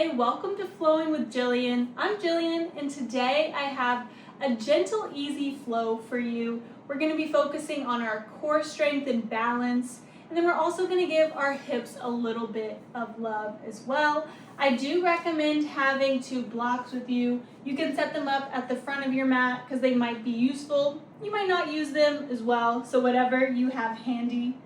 Hey, welcome to Flowing with Jillian. I'm Jillian, and today I have a gentle, easy flow for you. We're going to be focusing on our core strength and balance, and then we're also going to give our hips a little bit of love as well. I do recommend having 2 blocks with you. You can set them up at the front of your mat because they might be useful. You might not use them as well, so whatever you have handy,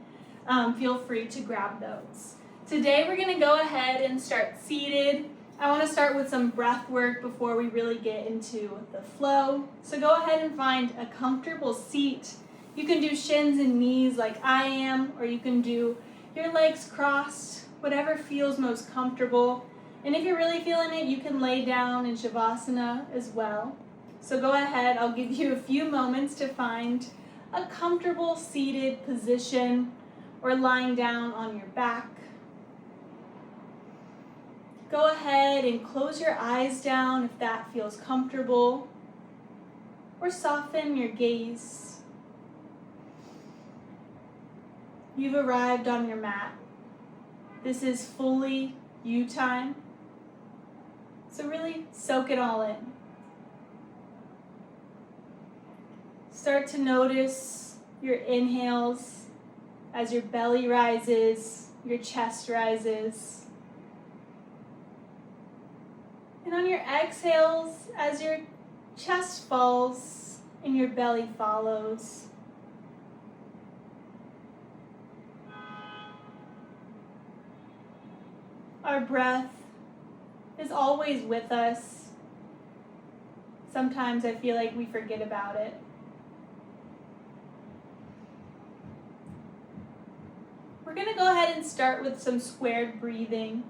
feel free to grab those. Today we're going to go ahead and start seated. I want to start with some breath work before we really get into the flow. So go ahead and find a comfortable seat. You can do shins and knees like I am, or you can do your legs crossed, whatever feels most comfortable. And if you're really feeling it, you can lay down in Shavasana as well. So go ahead, I'll give you a few moments to find a comfortable seated position or lying down on your back. Go ahead and close your eyes down if that feels comfortable, or soften your gaze. You've arrived on your mat. This is fully you time, so really soak it all in. Start to notice your inhales as your belly rises, your chest rises. And on your exhales, as your chest falls and your belly follows. Our breath is always with us. Sometimes I feel like we forget about it. We're going to go ahead and start with some squared breathing.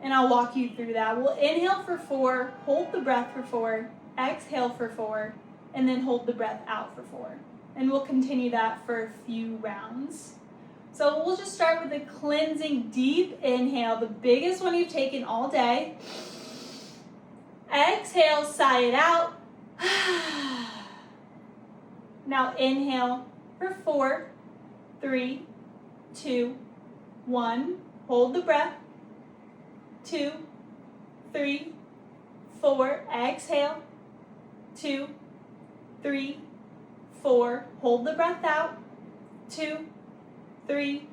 And I'll walk you through that. We'll inhale for 4, hold the breath for 4, exhale for 4, and then hold the breath out for 4. And we'll continue that for a few rounds. So we'll just start with a cleansing deep inhale, the biggest one you've taken all day. Exhale, sigh it out. Now inhale for 4, 3, 2, 1. Hold the breath. 2, 3, 4, exhale. 2, 3, 4, hold the breath out. 2, 3,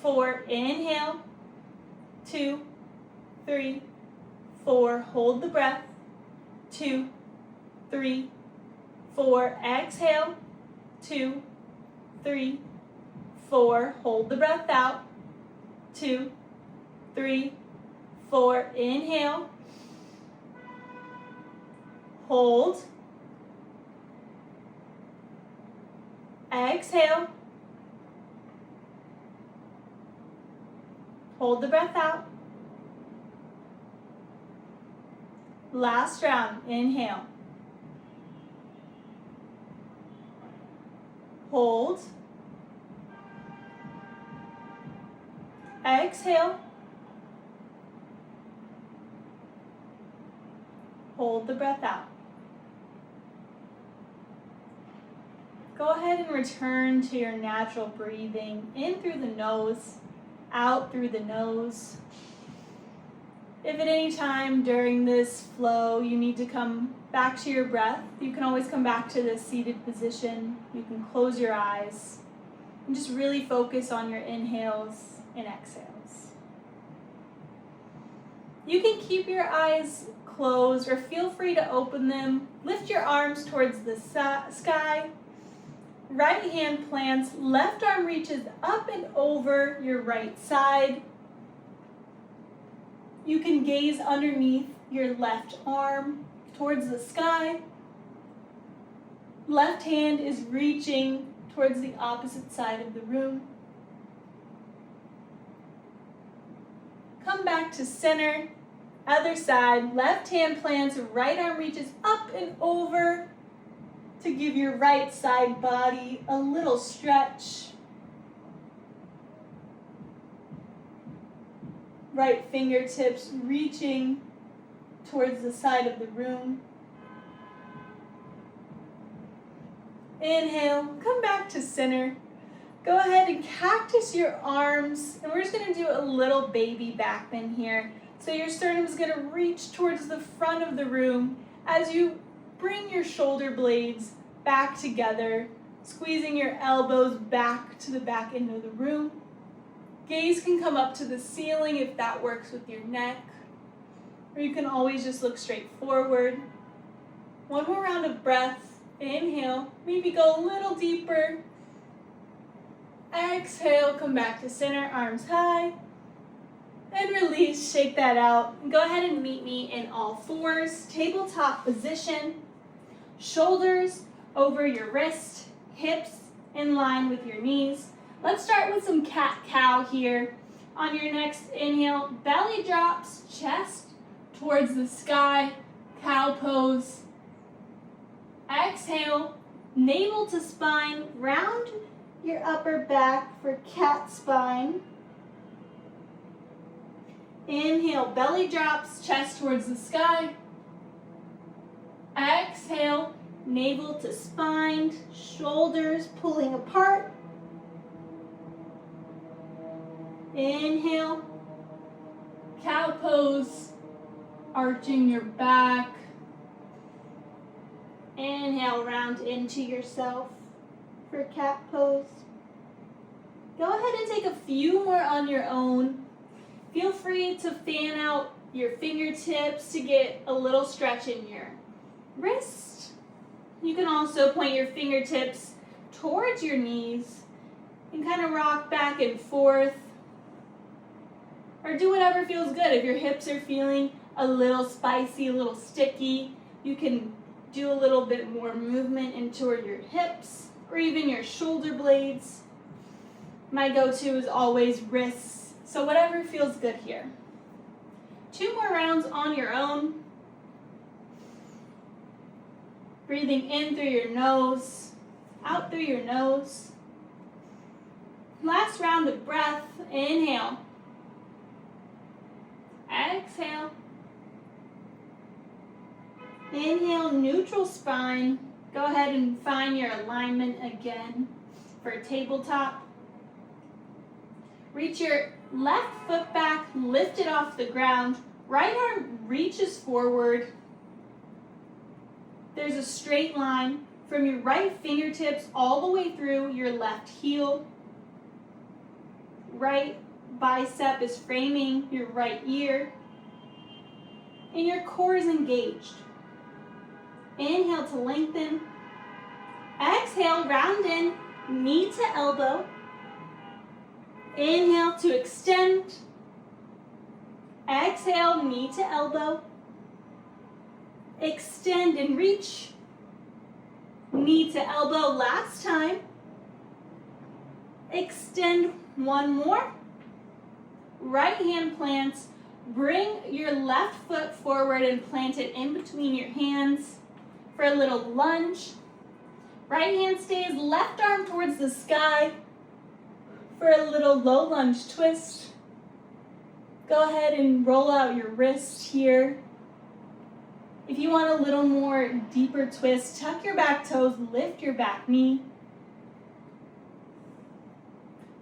4, inhale. 2, 3, 4, hold the breath. 2, 3, 4, exhale. 2, 3, 4, hold the breath out. 2, 3, 4, inhale, hold, exhale, hold the breath out. Last round, inhale, hold, exhale, hold the breath out. Go ahead and return to your natural breathing, in through the nose, out through the nose. If at any time during this flow you need to come back to your breath, you can always come back to this seated position. You can close your eyes and just really focus on your inhales and exhales. You can keep your eyes closed or feel free to open them. Lift your arms towards the sky. Right hand plants, left arm reaches up and over your right side. You can gaze underneath your left arm towards the sky. Left hand is reaching towards the opposite side of the room. Come back to center. Other side, left hand plants, right arm reaches up and over to give your right side body a little stretch. Right fingertips reaching towards the side of the room. Inhale, come back to center. Go ahead and cactus your arms, and we're just going to do a little baby back bend here. So your sternum is going to reach towards the front of the room as you bring your shoulder blades back together, squeezing your elbows back to the back end of the room. Gaze can come up to the ceiling if that works with your neck, or you can always just look straight forward. One more round of breath. Inhale, maybe go a little deeper. Exhale, come back to center, arms high. And release, shake that out. And go ahead and meet me in all fours, tabletop position. Shoulders over your wrist, hips in line with your knees. Let's start with some cat-cow here. On your next inhale, belly drops, chest towards the sky, cow pose. Exhale, navel to spine, round your upper back for cat spine. Inhale, belly drops, chest towards the sky. Exhale, navel to spine, shoulders pulling apart. Inhale, cow pose, arching your back. Inhale, round into yourself for cat pose. Go ahead and take a few more on your own. Feel free to fan out your fingertips to get a little stretch in your wrist. You can also point your fingertips towards your knees and kind of rock back and forth. Or do whatever feels good. If your hips are feeling a little spicy, a little sticky, you can do a little bit more movement into your hips or even your shoulder blades. My go-to is always wrists. So whatever feels good here. 2 more rounds on your own. Breathing in through your nose, out through your nose. Last round of breath. Inhale. Exhale. Inhale, neutral spine. Go ahead and find your alignment again for tabletop. Reach your left foot back, lift it off the ground. Right arm reaches forward. There's a straight line from your right fingertips all the way through your left heel. Right bicep is framing your right ear. And your core is engaged. Inhale to lengthen. Exhale, round in, knee to elbow. Inhale to extend. Exhale, knee to elbow. Extend and reach. Knee to elbow last time. Extend one more. Right hand plants. Bring your left foot forward and plant it in between your hands for a little lunge. Right hand stays, left arm towards the sky for a little low lunge twist. Go ahead and roll out your wrist here. If you want a little more deeper twist, tuck your back toes, lift your back knee.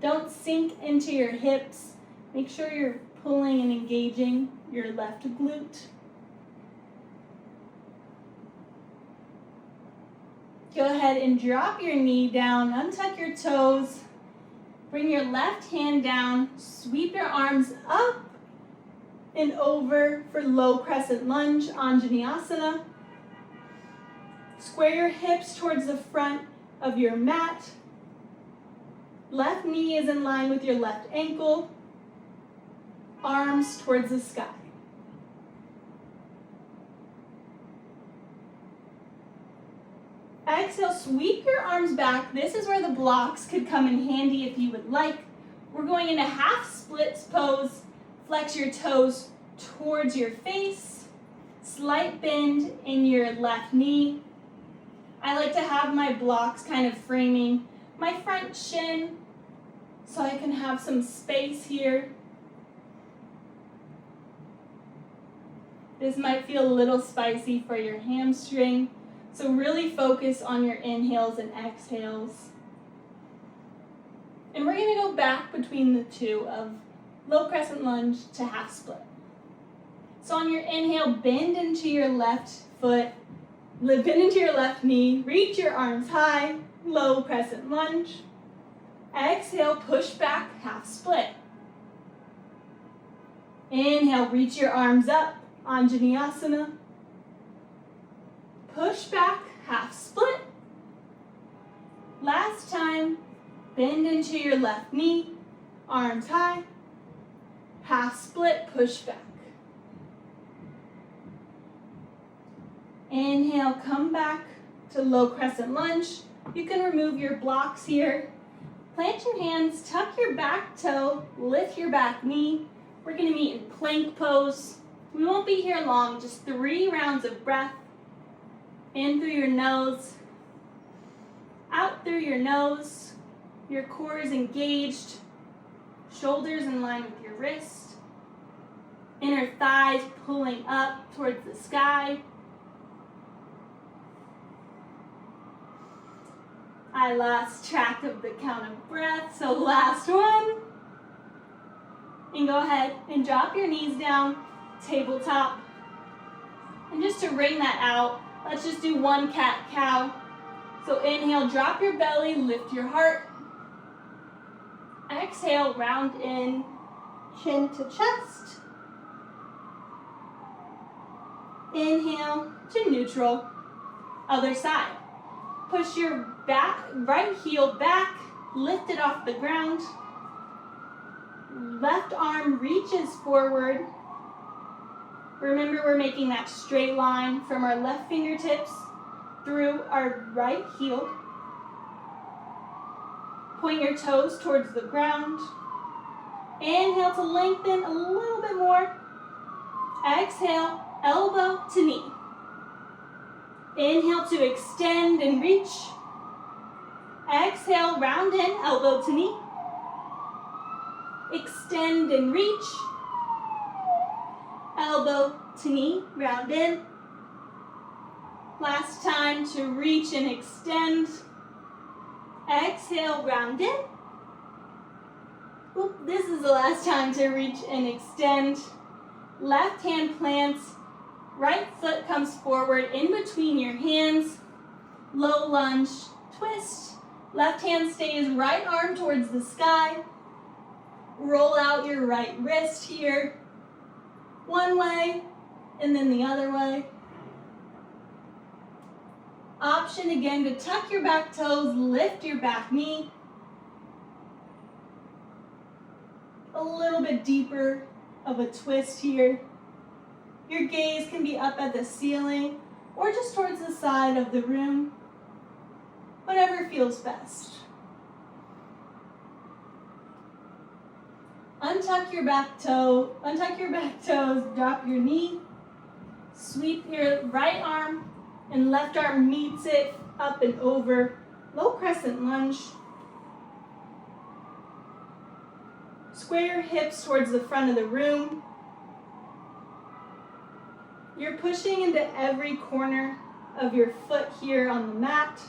Don't sink into your hips. Make sure you're pulling and engaging your left glute. Go ahead and drop your knee down, untuck your toes. Bring your left hand down, sweep your arms up and over for low crescent lunge, Anjaneyasana. Square your hips towards the front of your mat. Left knee is in line with your left ankle. Arms towards the sky. Exhale, sweep your arms back. This is where the blocks could come in handy if you would like. We're going into half splits pose. Flex your toes towards your face. Slight bend in your left knee. I like to have my blocks kind of framing my front shin so I can have some space here. This might feel a little spicy for your hamstring, so really focus on your inhales and exhales. And we're going to go back between the two of low crescent lunge to half split. So on your inhale, bend into your left foot, bend into your left knee, reach your arms high, low crescent lunge. Exhale, push back, half split. Inhale, reach your arms up, Anjaneyasana. Push back, half split. Last time, bend into your left knee, arms high, half split, push back. Inhale, come back to low crescent lunge. You can remove your blocks here. Plant your hands, tuck your back toe, lift your back knee. We're gonna meet in plank pose. We won't be here long, just 3 rounds of breath. In through your nose, out through your nose. Your core is engaged, shoulders in line with your wrist. Inner thighs pulling up towards the sky. I lost track of the count of breath, so last one. And go ahead and drop your knees down, tabletop. And just to wring that out, let's just do 1 cat-cow. So inhale, drop your belly, lift your heart. Exhale, round in, chin to chest. Inhale to neutral. Other side. Push your right heel back, lift it off the ground. Left arm reaches forward. Remember, we're making that straight line from our left fingertips through our right heel. Point your toes towards the ground. Inhale to lengthen a little bit more. Exhale, elbow to knee. Inhale to extend and reach. Exhale, round in, elbow to knee. Extend and reach. Elbow to knee, round in. Last time to reach and extend. Exhale, round in. Oop, this is the last time to reach and extend. Left hand plants. Right foot comes forward in between your hands. Low lunge, twist. Left hand stays, right arm towards the sky. Roll out your right wrist here. One way, and then the other way. Option again to tuck your back toes, lift your back knee. A little bit deeper of a twist here. Your gaze can be up at the ceiling or just towards the side of the room. Whatever feels best. Untuck your back toes, drop your knee, sweep your right arm and left arm meets it up and over, low crescent lunge. Square your hips towards the front of the room. You're pushing into every corner of your foot here on the mat.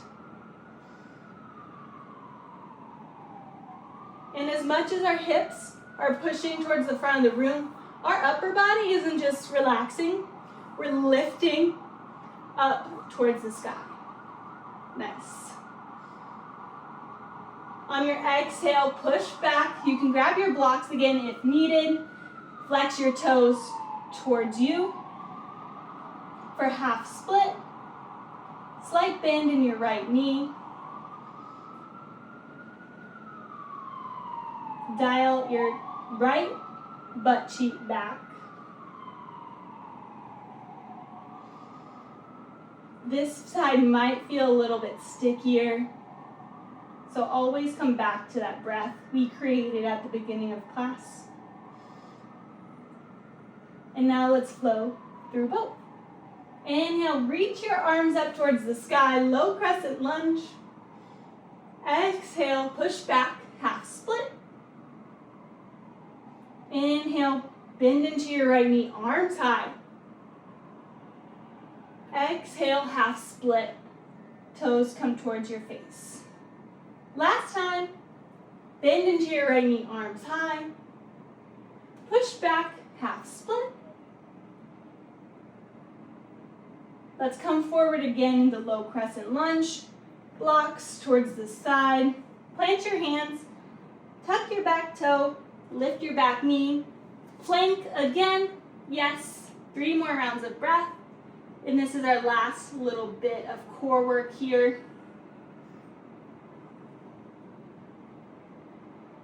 And as much as our hips are pushing towards the front of the room, our upper body isn't just relaxing, we're lifting up towards the sky. Nice. On your exhale, push back. You can grab your blocks again if needed. Flex your toes towards you for half split. Slight bend in your right knee. Dial your right butt cheek back. This side might feel a little bit stickier, so always come back to that breath we created at the beginning of class. And now let's flow through both. Inhale, reach your arms up towards the sky, low crescent lunge. Exhale, push back, half split. Inhale, bend into your right knee, arms high. Exhale, half split. Toes come towards your face. Last time, bend into your right knee, arms high. Push back, half split. Let's come forward again, the low crescent lunge, blocks towards the side. Plant your hands, tuck your back toe, lift your back knee, plank again, yes, 3 more rounds of breath. And this is our last little bit of core work here.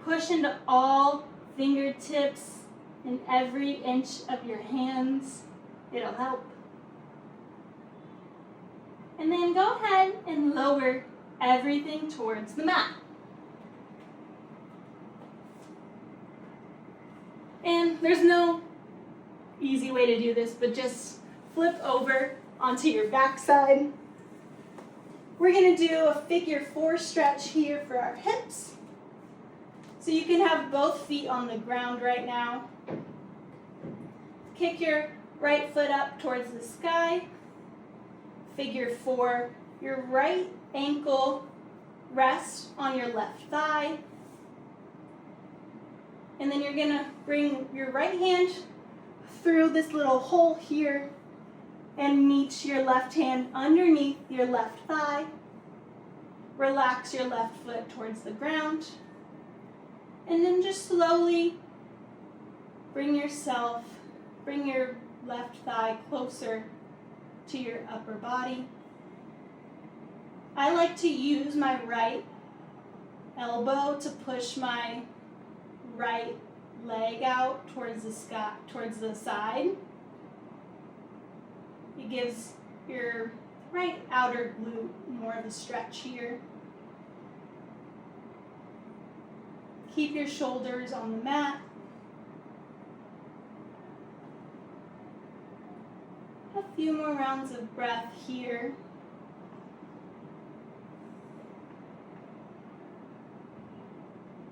Push into all fingertips and every inch of your hands. It'll help. And then go ahead and lower everything towards the mat. And there's no easy way to do this, but just flip over onto your backside. We're going to do a figure 4 stretch here for our hips. So you can have both feet on the ground right now. Kick your right foot up towards the sky. Figure 4, your right ankle rests on your left thigh. And then you're going to bring your right hand through this little hole here and meet your left hand underneath your left thigh. Relax your left foot towards the ground. And then just slowly bring your left thigh closer to your upper body. I like to use my right elbow to push my right leg out towards the side. It gives your right outer glute more of a stretch here. Keep your shoulders on the mat. A few more rounds of breath here.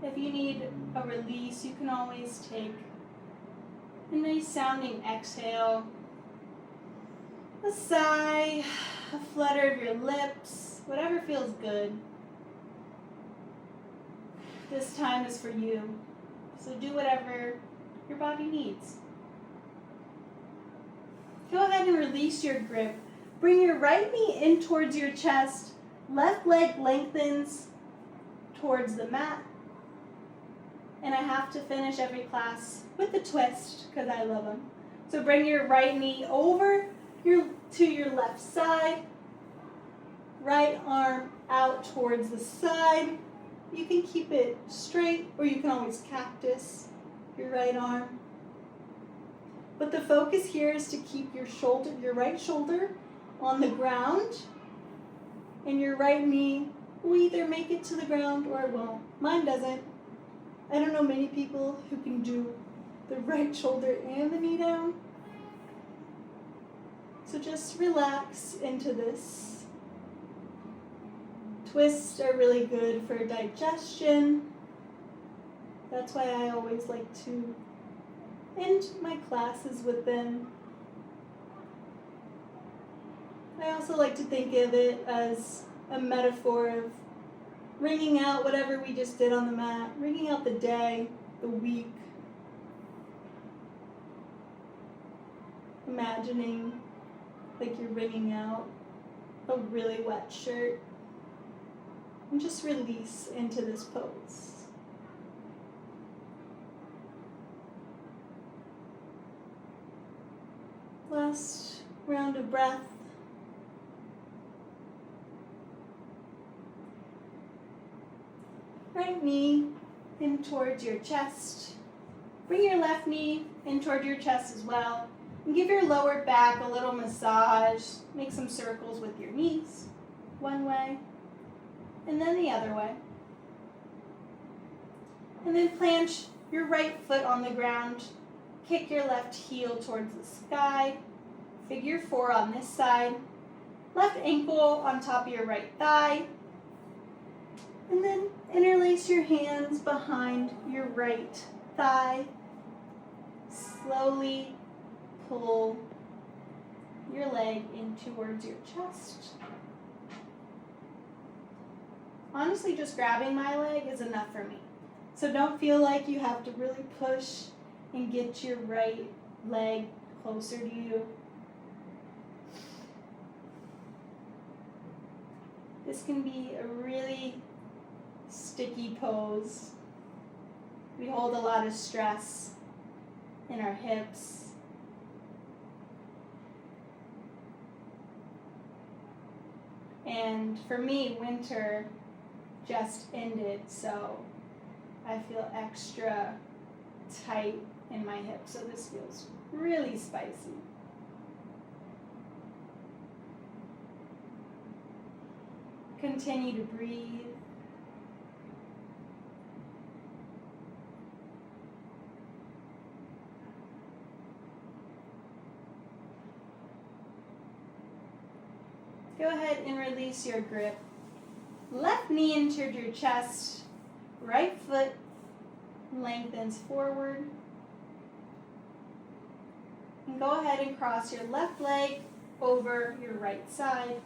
If you need a release, you can always take a nice sounding exhale, a sigh, a flutter of your lips, whatever feels good. This time is for you, so do whatever your body needs. Go ahead and release your grip. Bring your right knee in towards your chest, left leg lengthens towards the mat. And I have to finish every class with a twist because I love them. So bring your right knee over to your left side, right arm out towards the side. You can keep it straight, or you can always cactus your right arm. But the focus here is to keep your right shoulder on the ground, and your right knee will either make it to the ground or it won't. Mine doesn't. I don't know many people who can do the right shoulder and the knee down. So just relax into this. Twists are really good for digestion. That's why I always like to end my classes with them. I also like to think of it as a metaphor of wringing out whatever we just did on the mat, wringing out the day, the week. Imagining like you're wringing out a really wet shirt. And just release into this pose. Last round of breath. Right knee in towards your chest. Bring your left knee in toward your chest as well. And give your lower back a little massage. Make some circles with your knees. One way. And then the other way. And then plant your right foot on the ground. Kick your left heel towards the sky. Figure 4 on this side. Left ankle on top of your right thigh. And then interlace your hands behind your right thigh. Slowly pull your leg in towards your chest. Honestly, just grabbing my leg is enough for me. So don't feel like you have to really push and get your right leg closer to you. This can be a really sticky pose. We hold a lot of stress in our hips. And for me, winter just ended, so I feel extra tight in my hips, so this feels really spicy. Continue to breathe. Go ahead and release your grip. Left knee entered your chest, right foot lengthens forward. And go ahead and cross your left leg over your right side.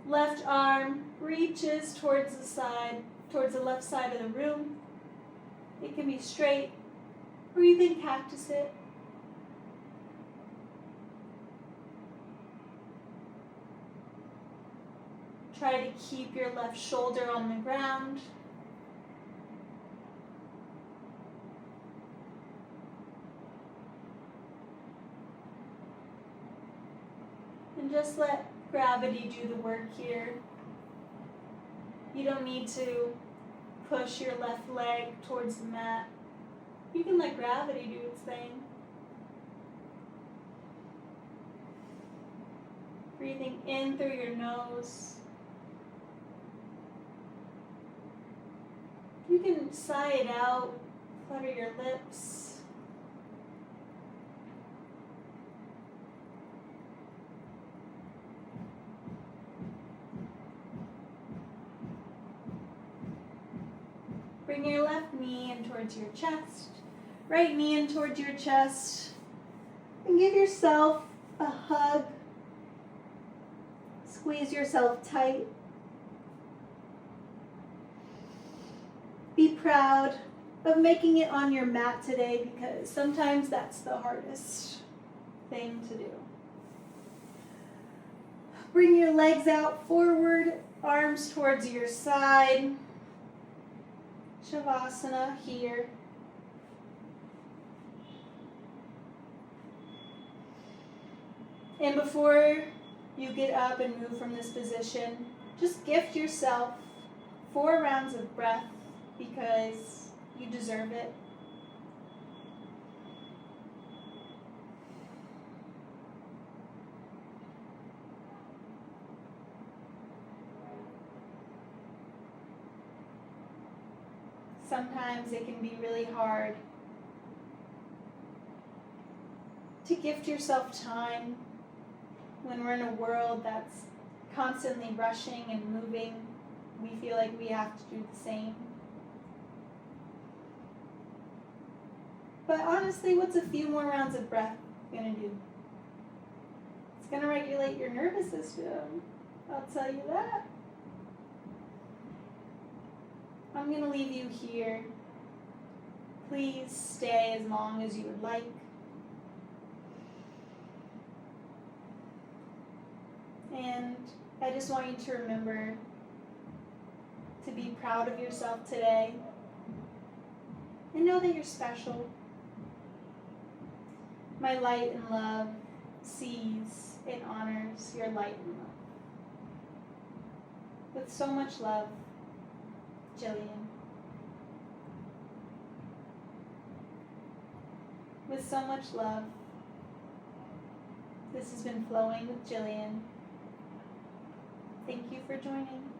Left arm reaches towards the side, towards the left side of the room. It can be straight, or you can cactus it. Try to keep your left shoulder on the ground. And just let gravity do the work here. You don't need to push your left leg towards the mat. You can let gravity do its thing. Breathing in through your nose. You can sigh it out, flutter your lips. Bring your left knee in towards your chest, right knee in towards your chest, and give yourself a hug. Squeeze yourself tight. Be proud of making it on your mat today, because sometimes that's the hardest thing to do. Bring your legs out forward, arms towards your side. Shavasana here. And before you get up and move from this position, just gift yourself 4 rounds of breath, because you deserve it. Sometimes it can be really hard to gift yourself time when we're in a world that's constantly rushing and moving. We feel like we have to do the same. But honestly, what's a few more rounds of breath going to do? It's going to regulate your nervous system, I'll tell you that. I'm going to leave you here. Please stay as long as you would like. And I just want you to remember to be proud of yourself today and know that you're special. My light and love sees and honors your light and love. With so much love, Jillian. With so much love, this has been Flowing with Jillian. Thank you for joining.